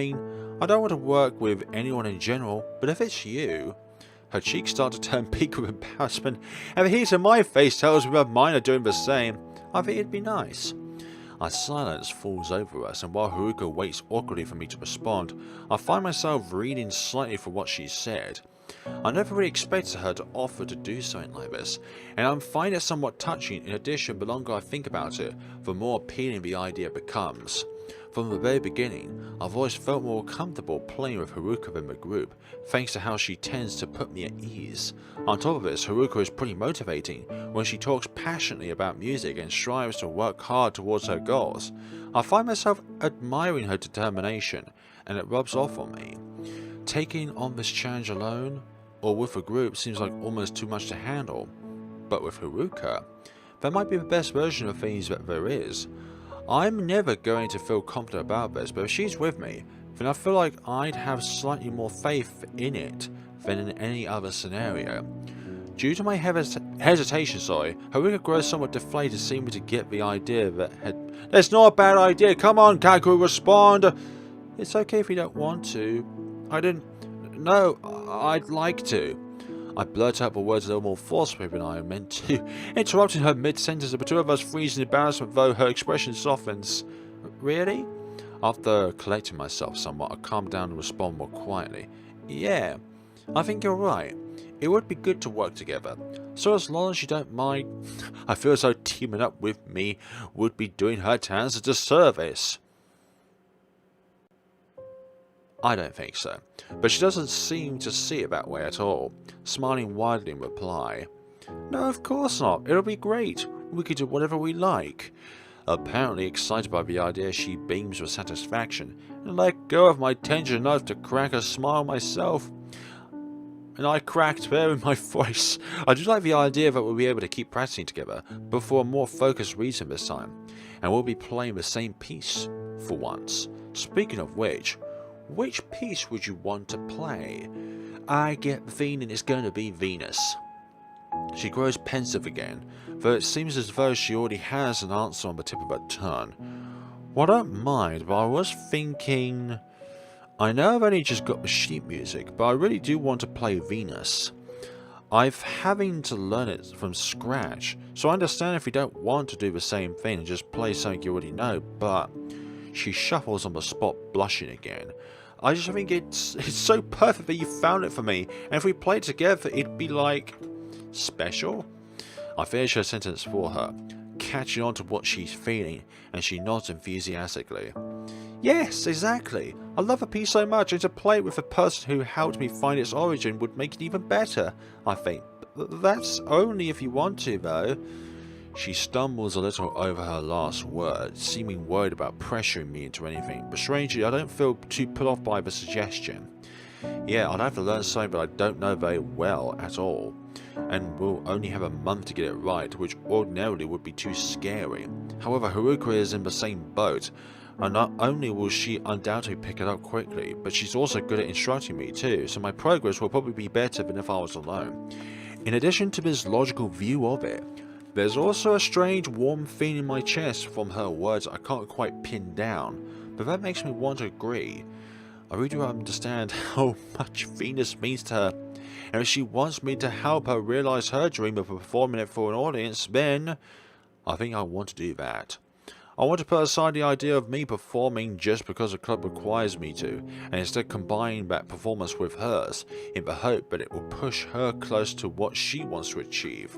don't want to work with anyone in general, but if it's you... Her cheeks start to turn pink with embarrassment, and the heat in my face tells me that mine are doing the same. I think it'd be nice. A silence falls over us, and while Haruka waits awkwardly for me to respond, I find myself reading slightly for what she said. I never really expected her to offer to do something like this, and I find it somewhat touching. In addition, the longer I think about it, the more appealing the idea becomes. From the very beginning, I've always felt more comfortable playing with Haruka in the group, thanks to how she tends to put me at ease. On top of this, Haruka is pretty motivating when she talks passionately about music and strives to work hard towards her goals. I find myself admiring her determination, and it rubs off on me. Taking on this challenge alone, or with a group, seems like almost too much to handle. But with Haruka, that might be the best version of things that there is. I'm never going to feel confident about this, but if she's with me, then I feel like I'd have slightly more faith in it than in any other scenario. Due to my hesitation, Haruka grows somewhat deflated, seeming to get the idea that that's not a bad idea. Come on, Kakeru, respond. It's okay if you don't want to. No, I'd like to. I blurt out the words a little more forcefully than I meant to, interrupting her mid-sentence, the two of us freeze in embarrassment though her expression softens. Really? After collecting myself somewhat, I calm down and respond more quietly. Yeah, I think you're right. It would be good to work together. So as long as you don't mind, I feel as though teaming up with me would be doing her talents a disservice. I don't think so, but she doesn't seem to see it that way at all, smiling widely in reply. No, of course not. It'll be great. We could do whatever we like. Apparently excited by the idea, she beams with satisfaction, and let go of my tension enough to crack a smile myself. And I cracked there in my voice. I do like the idea that we'll be able to keep practicing together, but for a more focused reason this time, and we'll be playing the same piece for once. Speaking of which piece would you want to play? I get the feeling it's going to be Venus. She grows pensive again, though it seems as though she already has an answer on the tip of her tongue. Well, I don't mind, but I was thinking... I know I've only just got the sheet music, but I really do want to play Venus. I've having to learn it from scratch, so I understand if you don't want to do the same thing and just play something you already know, but... She shuffles on the spot, blushing again. I just think it's so perfect that you found it for me, and if we played together, it'd be like... special? I finish her sentence for her, catching on to what she's feeling, and she nods enthusiastically. Yes, exactly. I love a piece so much, and to play it with the person who helped me find its origin would make it even better, I think. That's only if you want to, though. She stumbles a little over her last word, seeming worried about pressuring me into anything, but strangely I don't feel too put off by the suggestion. Yeah, I'd have to learn something that I don't know very well at all, and we'll only have a month to get it right, which ordinarily would be too scary. However, Haruka is in the same boat, and not only will she undoubtedly pick it up quickly, but she's also good at instructing me too, so my progress will probably be better than if I was alone. In addition to this logical view of it, there's also a strange warm feeling in my chest from her words I can't quite pin down, but that makes me want to agree. I really do understand how much Venus means to her, and if she wants me to help her realize her dream of performing it for an audience, then I think I want to do that. I want to put aside the idea of me performing just because the club requires me to, and instead combine that performance with hers, in the hope that it will push her close to what she wants to achieve.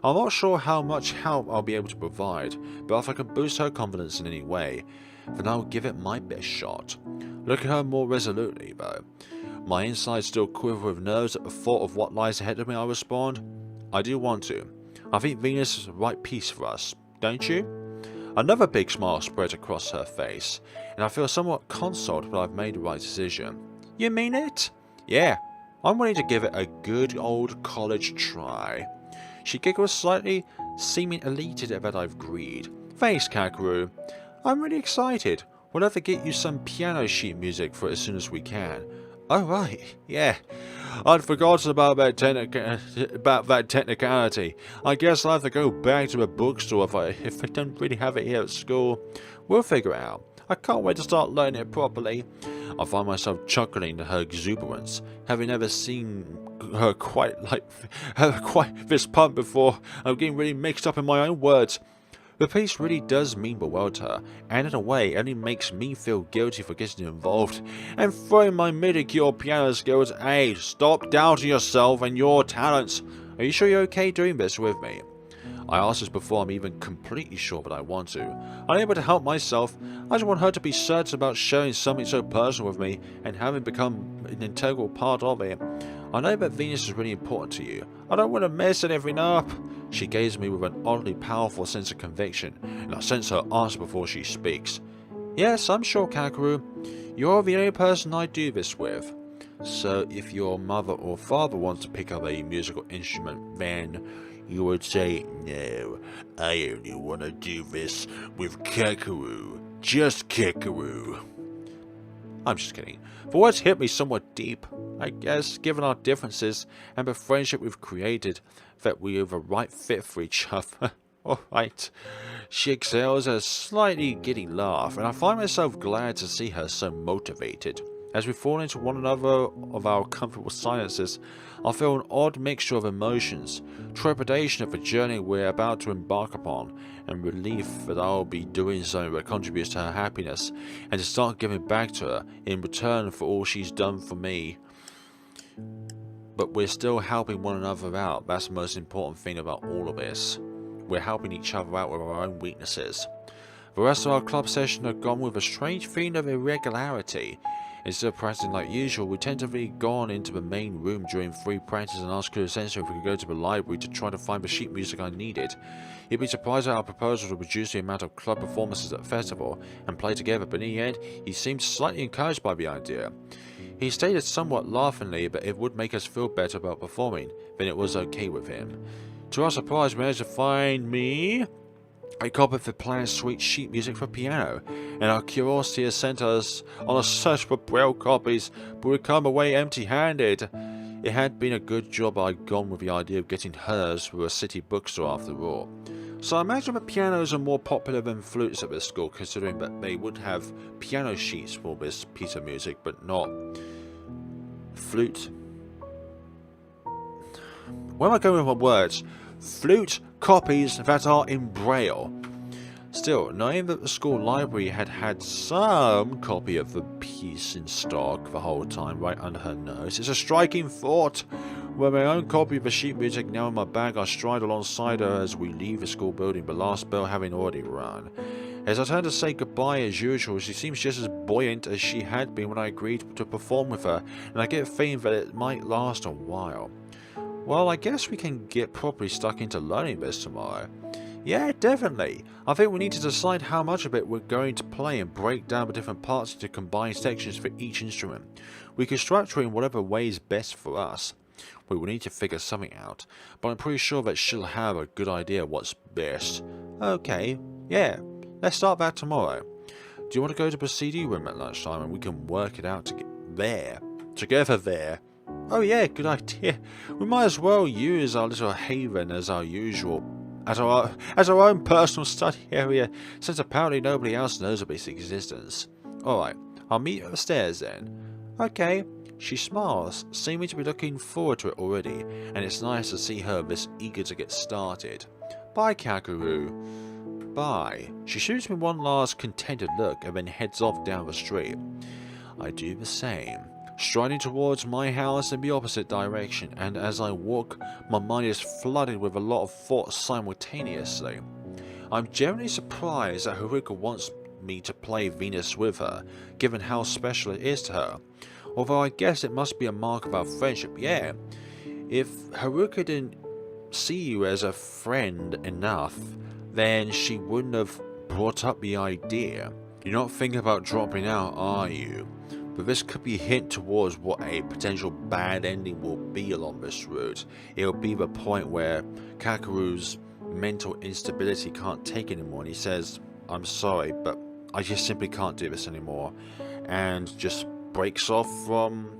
I'm not sure how much help I'll be able to provide, but if I can boost her confidence in any way, then I'll give it my best shot. Look at her more resolutely, though. My insides still quiver with nerves at the thought of what lies ahead of me. I respond, I do want to. I think Venus is the right piece for us, don't you? Another big smile spreads across her face, and I feel somewhat consoled that I've made the right decision. You mean it? Yeah, I'm willing to give it a good old college try. She giggles slightly, seeming elated that I've agreed. Thanks, Kakeru. I'm really excited. We'll have to get you some piano sheet music for it as soon as we can. Oh right, yeah. I'd forgotten about that technicality. I guess I'll have to go back to the bookstore if I don't really have it here at school. We'll figure it out. I can't wait to start learning it properly. I find myself chuckling at her exuberance, having never seen her quite this pumped before. I'm getting really mixed up in my own words. The piece really does mean the world to her, and in a way it only makes me feel guilty for getting involved and throwing my mediocre piano skills. Hey, stop doubting yourself and your talents. Are you sure you're okay doing this with me? I ask this before I'm even completely sure that I want to. Unable to help myself, I just want her to be certain about sharing something so personal with me and having become an integral part of it. I know that Venus is really important to you. I don't want to mess anything up. She gazes at me with an oddly powerful sense of conviction, and I sense her answer before she speaks. Yes, I'm sure, Kakeru. You're the only person I do this with. So if your mother or father wants to pick up a musical instrument, then you would say, no, I only want to do this with Kakeru. Just Kakeru. I'm just kidding. The words hit me somewhat deep. I guess, given our differences and the friendship we've created, that we are the right fit for each other. Alright. She exhales a slightly giddy laugh, and I find myself glad to see her so motivated. As we fall into one another of our comfortable silences, I feel an odd mixture of emotions, trepidation at the journey we're about to embark upon, and relief that I'll be doing something that contributes to her happiness, and to start giving back to her in return for all she's done for me. But we're still helping one another out. That's the most important thing about all of this. We're helping each other out with our own weaknesses. The rest of our club session had gone with a strange feeling of irregularity. Instead of practicing like usual, we tentatively gone into the main room during free practice and asked Sensei if we could go to the library to try to find the sheet music I needed. He'd be surprised at our proposal to reduce the amount of club performances at the festival and play together, but in the end, he seemed slightly encouraged by the idea. He stated somewhat laughingly that it would make us feel better about performing, then it was okay with him. To our surprise, we managed to find me a copy of the planned suite sheet music for piano, and our curiosity has sent us on a search for braille copies, but we come away empty-handed. It had been a good job I'd gone with the idea of getting hers through a city bookstore after all. So I imagine that pianos are more popular than flutes at this school, considering that they would have piano sheets for this piece of music, but not flute. Where am I going with my words? Flute copies that are in braille. Still, knowing that the school library had had some copy of the piece in stock the whole time right under her nose, it's a striking thought. With my own copy of the sheet music now in my bag, I stride alongside her as we leave the school building, the last bell having already run. As I turn to say goodbye as usual, she seems just as buoyant as she had been when I agreed to perform with her, and I get a feeling that it might last a while. Well, I guess we can get properly stuck into learning this tomorrow. Yeah, definitely. I think we need to decide how much of it we're going to play and break down the different parts into combined sections for each instrument. We can structure in whatever way is best for us. We will need to figure something out, but I'm pretty sure that she'll have a good idea what's best. Okay, yeah, let's start that tomorrow. Do you want to go to the CD room at lunchtime and we can work it out together there? Oh yeah, good idea. We might as well use our little haven as our usual, as our own personal study area, since apparently nobody else knows of its existence. Alright, I'll meet you at the stairs then. Okay. She smiles, seeming to be looking forward to it already, and it's nice to see her this eager to get started. Bye, Kakeru. Bye. She shoots me one last contented look and then heads off down the street. I do the same, striding towards my house in the opposite direction, and as I walk, my mind is flooded with a lot of thoughts simultaneously. I'm generally surprised that Haruka wants me to play Venus with her, given how special it is to her. Although I guess it must be a mark of our friendship, yeah. If Haruka didn't see you as a friend enough, then she wouldn't have brought up the idea. You're not thinking about dropping out, are you? But this could be a hint towards what a potential bad ending will be along this route. It'll be the point where Kakeru's mental instability can't take anymore, and he says, I'm sorry, but I just simply can't do this anymore, and just breaks off from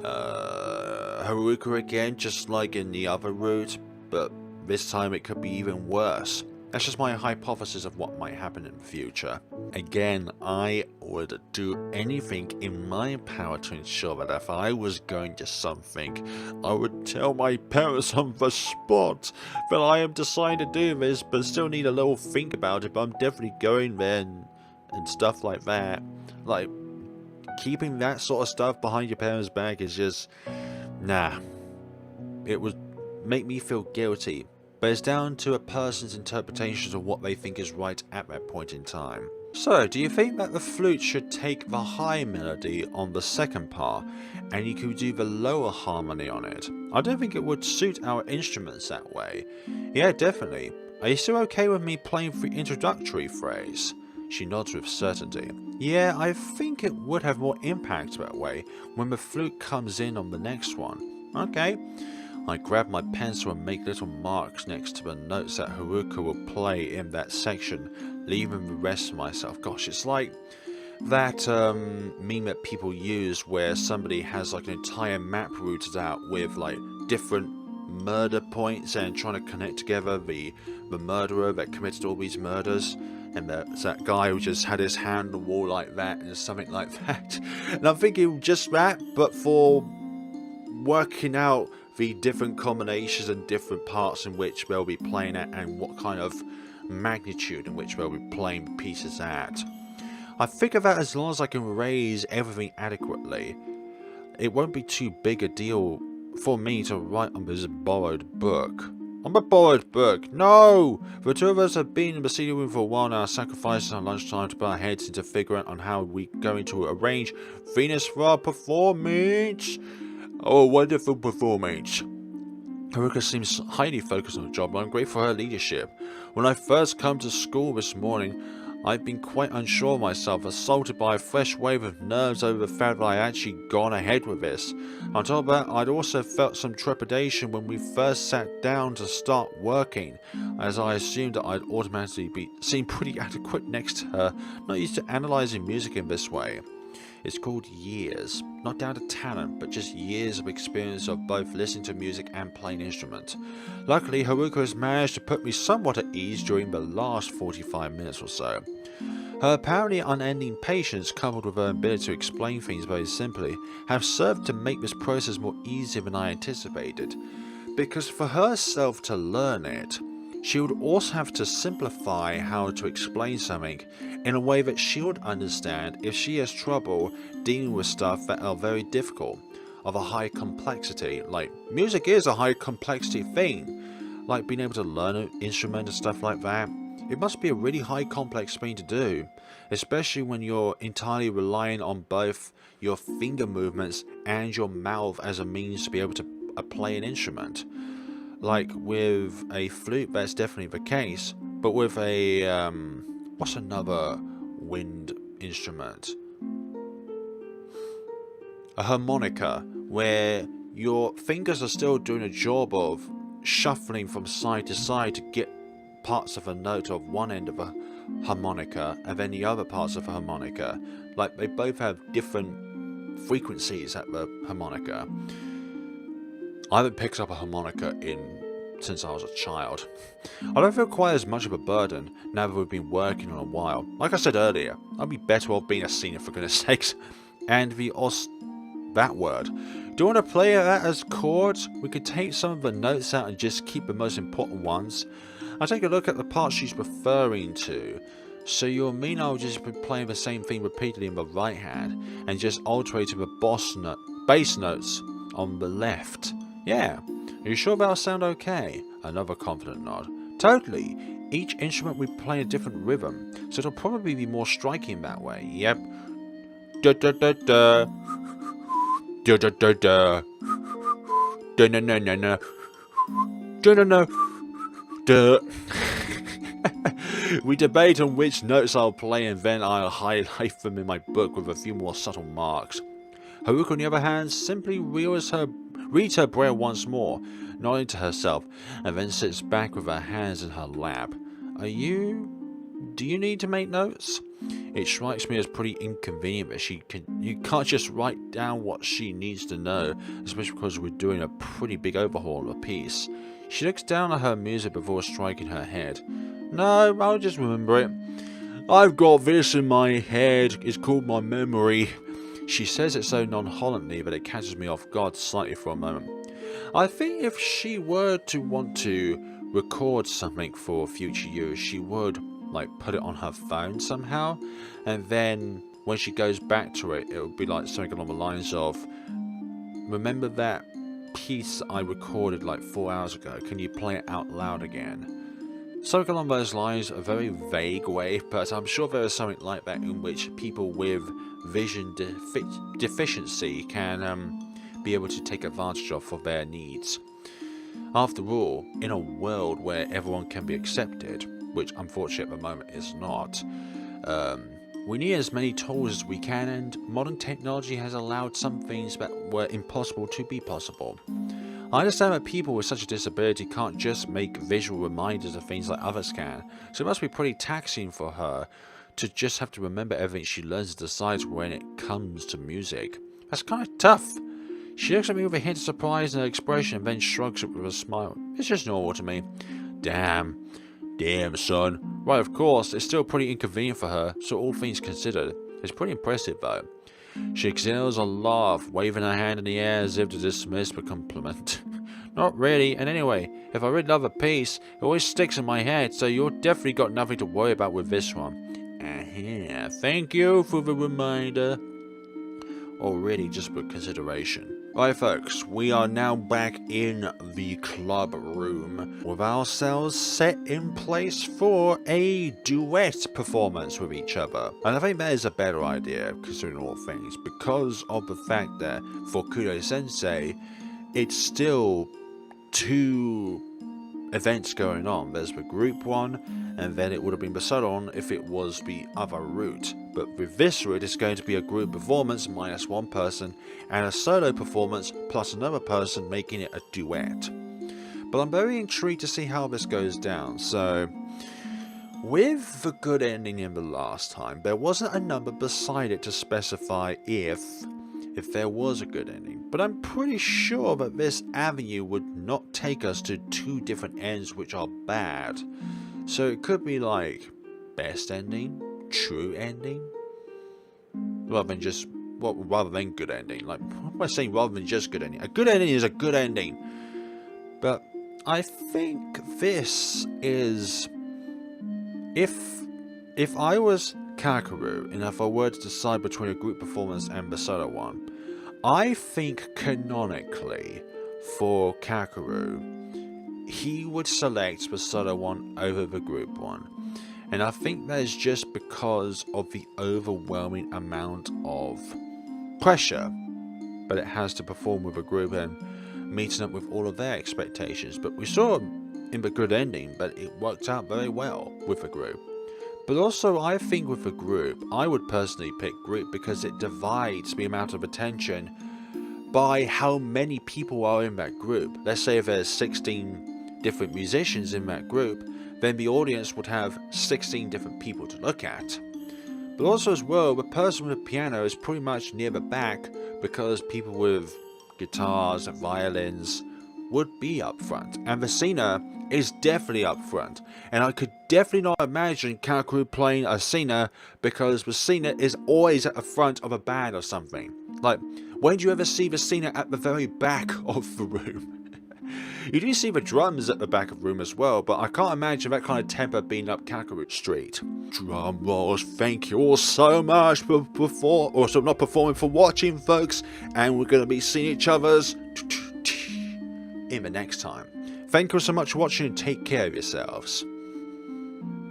Haruka again, just like in the other route, but this time it could be even worse. That's just my hypothesis of what might happen in the future. Again, I would do anything in my power to ensure that if I was going to something, I would tell my parents on the spot that I am deciding to do this, but still need a little think about it, but I'm definitely going there and stuff like that. Like, keeping that sort of stuff behind your parents' back is just, nah. It would make me feel guilty. But it's down to a person's interpretations of what they think is right at that point in time. So, do you think that the flute should take the high melody on the second part, and you could do the lower harmony on it? I don't think it would suit our instruments that way. Yeah, definitely. Are you still okay with me playing the introductory phrase? She nods with certainty. Yeah, I think it would have more impact that way when the flute comes in on the next one. Okay. I grab my pencil and make little marks next to the notes that Haruka will play in that section, leaving the rest to myself. Gosh, it's like that meme that people use where somebody has like an entire map routed out with like different murder points and trying to connect together the murderer that committed all these murders. And there's that guy who just had his hand on the wall like that and something like that. And I'm thinking just that, but for working out the different combinations and different parts in which they'll be playing at and what kind of magnitude in which they'll be playing pieces at. I figure that as long as I can raise everything adequately, it won't be too big a deal for me to write on this borrowed book. On the borrowed book? No! The two of us have been in the studio room for a while now, sacrificing our lunchtime to put our heads into figuring on how we're going to arrange Venus for our performance. Oh, wonderful performance. Haruka seems highly focused on the job, and I'm grateful for her leadership. When I first come to school this morning, I've been quite unsure of myself, assaulted by a fresh wave of nerves over the fact that I had actually gone ahead with this. On top of that, I'd also felt some trepidation when we first sat down to start working, as I assumed that I'd automatically seem pretty adequate next to her, not used to analysing music in this way. It's called years, not down to talent, but just years of experience of both listening to music and playing instruments. Luckily, Haruka has managed to put me somewhat at ease during the last 45 minutes or so. Her apparently unending patience, coupled with her ability to explain things very simply, have served to make this process more easy than I anticipated. Because for herself to learn it, she would also have to simplify how to explain something in a way that she would understand if she has trouble dealing with stuff that are very difficult, of a high complexity. Like, music is a high complexity thing, like being able to learn an instrument and stuff like that. It must be a really high complex thing to do, especially when you're entirely relying on both your finger movements and your mouth as a means to be able to play an instrument. Like with a flute, that's definitely the case, but with a, what's another wind instrument? A harmonica, where your fingers are still doing a job of shuffling from side to side to get parts of a note of one end of a harmonica and then the other parts of a harmonica. Like, they both have different frequencies at the harmonica. I haven't picked up a harmonica since I was a child. I don't feel quite as much of a burden now that we've been working on a while. Like I said earlier, I'd be better off being a senior, for goodness sakes. And that word. Do you want to play that as chords? We could take some of the notes out and just keep the most important ones. I'll take a look at the parts she's referring to. So you'll mean I'll just be playing the same thing repeatedly in the right hand and just alterating the bass notes on the left? Yeah. Are you sure that'll sound okay? Another confident nod. Totally. Each instrument we play a different rhythm, so it'll probably be more striking that way. Yep. Da da da da. Da da da da. Da na na na na. Da na na. Da. We debate on which notes I'll play, and then I'll highlight them in my book with a few more subtle marks. Haruka, on the other hand, simply reads her braille once more, nodding to herself, and then sits back with her hands in her lap. Do you need to make notes? It strikes me as pretty inconvenient that you can't just write down what she needs to know, especially because we're doing a pretty big overhaul of a piece. She looks down at her music before striking her head. No, I'll just remember it. I've got this in my head, it's called my memory. She says it so nonchalantly that it catches me off guard slightly for a moment. I think if she were to want to record something for future use, she would, like, put it on her phone somehow, and then when she goes back to it, it would be like something along the lines of, remember that piece I recorded like 4 hours ago, can you play it out loud again? Something along those lines, a very vague way, but I'm sure there is something like that in which people with vision deficiency can be able to take advantage of for their needs. After all, in a world where everyone can be accepted, which unfortunately at the moment is not, we need as many tools as we can, and modern technology has allowed some things that were impossible to be possible. I understand that people with such a disability can't just make visual reminders of things like others can, so it must be pretty taxing for her to just have to remember everything she learns and decides when it comes to music. That's kind of tough. She looks at me with a hint of surprise in her expression and then shrugs it with a smile. It's just normal to me. Damn, son. Right, of course, it's still pretty inconvenient for her, so all things considered, it's pretty impressive though. She exhales a laugh, waving her hand in the air as if to dismiss the compliment. Not really, and anyway, if I really love a piece, it always sticks in my head, so you've definitely got nothing to worry about with this one. Thank you for the reminder. Or really just for consideration. Right folks, we are now back in the club room with ourselves set in place for a duet performance with each other. And I think that is a better idea, considering all things, because of the fact that for Kudo Sensei, it's still 2 events going on. There's the group one, and then it would have been Basodon if it was the other route. But with this route, it's going to be a group performance minus 1 person, and a solo performance plus another person, making it a duet. But I'm very intrigued to see how this goes down. So, with the good ending in the last time, there wasn't a number beside it to specify if there was a good ending. But I'm pretty sure that this avenue would not take us to 2 different ends which are bad. So it could be like best ending, true ending, rather than good ending. Like, what am I saying? Rather than just good ending. A good ending is a good ending. But I think this is, if I was Kakeru, and if I were to decide between a group performance and the solo one, I think canonically for Kakeru, he would select the solo one over the group one. And I think that is just because of the overwhelming amount of pressure that it has to perform with a group and meeting up with all of their expectations. But we saw in the good ending that it worked out very well with the group. But also, I think with a group, I would personally pick group because it divides the amount of attention by how many people are in that group. Let's say if there's 16 different musicians in that group, then the audience would have 16 different people to look at. But also as well, the person with the piano is pretty much near the back because people with guitars and violins would be up front, and the singer is definitely up front, and I could definitely not imagine Kakeru playing a singer because the singer is always at the front of a band or something. Like, when do you ever see the singer at the very back of the room? You do see the drums at the back of the room as well, but I can't imagine that kind of tempo being up Kakeru Street. Drum rolls, thank you all so much for not performing, for watching folks, and we're going to be seeing each other's in the next time. Thank you so much for watching and take care of yourselves.